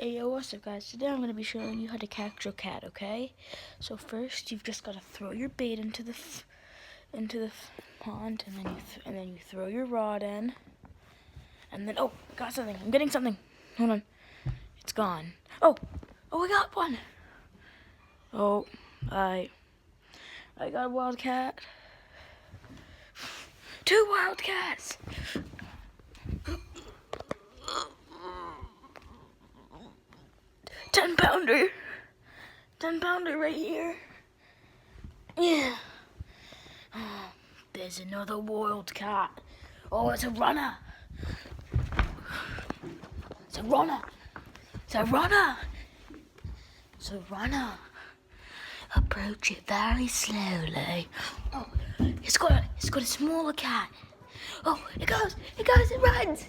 Hey, yo, what's up, guys? Today I'm going to be showing you how to catch a cat, okay? So first, you've just got to throw your bait into the pond, and then you throw your rod in, and then got something. I'm getting something. Hold on, it's gone. Oh, I got one. Oh, I got a wildcat. 2 wildcats. 10-pounder. 10-pounder right here. Yeah. Oh, there's another wildcat. Oh, it's a runner. It's a runner. It's a runner. It's a runner. Approach it very slowly. Oh, it's got a smaller cat. Oh, it goes, it runs.